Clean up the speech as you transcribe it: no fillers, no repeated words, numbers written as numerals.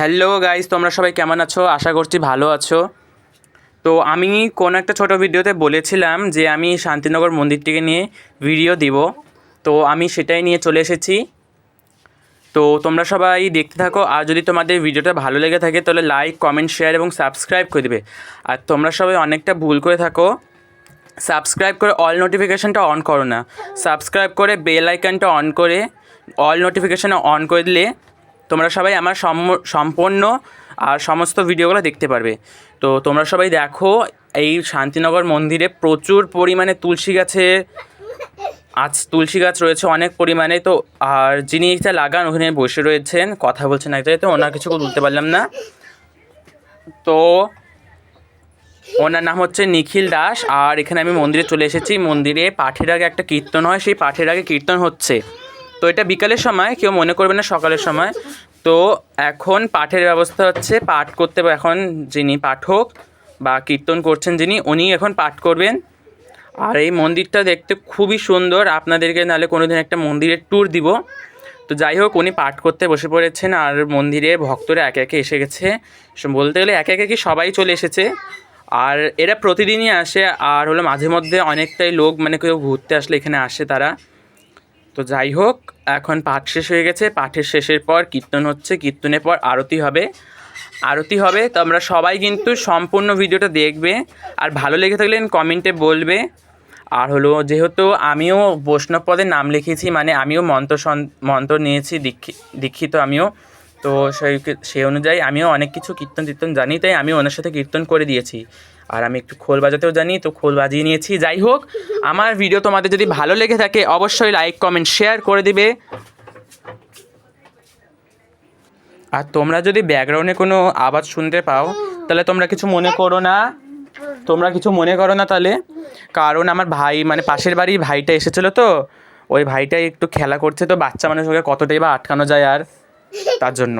Hello guys, তোমরা সবাই কেমন আছো? আশা করছি ভালো আছো। তো আমি কোনো একটা ছোটো ভিডিওতে বলেছিলাম যে আমি শান্তিনগর মন্দিরটিকে নিয়ে ভিডিও দিব, তো আমি সেটাই নিয়ে চলে এসেছি। তো তোমরা সবাই দেখতে থাকো, আর যদি তোমাদের ভিডিওটা ভালো লেগে থাকে তাহলে লাইক, কমেন্ট, শেয়ার এবং সাবস্ক্রাইব করে দেবে। আর তোমরা সবাই অনেকটা ভুল করে থাকো, সাবস্ক্রাইব করে অল নোটিফিকেশানটা অন করো না। সাবস্ক্রাইব করে বেল আইকনটা অন করে অল নোটিফিকেশান অন করে দিলে তোমরা সবাই আমার সম্পূর্ণ আর সমস্ত ভিডিওগুলো দেখতে পারবে। তো তোমরা সবাই দেখো, এই শান্তিনগর মন্দিরে প্রচুর পরিমাণে তুলসী গাছ রয়েছে অনেক পরিমাণে। তো আর যিনি এটা লাগান ওখানে বসে রয়েছেন, কথা বলছেন এক জায়গায়, তো ওনার কিছু বলতে পারলাম না। তো ওনার নাম হচ্ছে নিখিল দাস। আর এখানে আমি মন্দিরে চলে এসেছি। মন্দিরে পাঠের আগে একটা কীর্তন হয়, সেই পাঠের আগে কীর্তন হচ্ছে। তো এটা বিকালের সময়, কেউ মনে করবে না সকালের সময়। তো এখন পাঠের ব্যবস্থা হচ্ছে, পাঠ করতে এখন যিনি পাঠক বা কীর্তন করছেন উনি এখন পাঠ করবেন। আর এই মন্দিরটা দেখতে খুবই সুন্দর, আপনাদেরকে নাহলে কোনো দিন একটা মন্দিরের ট্যুর দিব। তো যাই হোক, উনি পাঠ করতে বসে পড়েছেন আর মন্দিরে ভক্তরা একে একে এসে গেছে। বলতে গেলে একে একে কি সবাই চলে এসেছে। আর এরা প্রতিদিনই আসে, আর হলো মাঝে মধ্যে অনেকটাই লোক, মানে কেউ ঘুরতে আসলে এখানে আসে তারা। তো যাই হোক, এখন পাঠ শেষ হয়ে গেছে। পাঠের শেষের পর কীর্তন হচ্ছে, কীর্তনের পর আরতি হবে। তো আমরা সবাই কিন্তু সম্পূর্ণ ভিডিওটা দেখবে, আর ভালো লেগে থাকলে কমেন্টে বলবে। আর হলো যেহেতু আমিও বৈষ্ণব পদে নাম লিখেছি, মানে আমিও মন্ত্র নিয়েছি, দীক্ষিত আমিও। তো সেই অনুযায়ী আমিও অনেক কিছু কীর্তন জানি, তাই আমি ওনার সাথে কীর্তন করে দিয়েছি। আর আমি একটু খোল বাজাতেও জানি, তো খোল বাজিয়ে নিয়েছি। যাই হোক, আমার ভিডিও তোমাদের যদি ভালো লেগে থাকে অবশ্যই লাইক, কমেন্ট, শেয়ার করে দিবে। আর তোমরা যদি ব্যাকগ্রাউন্ডে কোনো আওয়াজ শুনতে পাও তাহলে তোমরা কিছু মনে করো না তাহলে, কারণ আমার ভাই, মানে পাশের বাড়ির ভাইটা এসেছিলো, তো ওই ভাইটাই একটু খেলা করছে। তো বাচ্চা মানুষকে কতটাই বা আটকানো যায়, আর তার জন্য।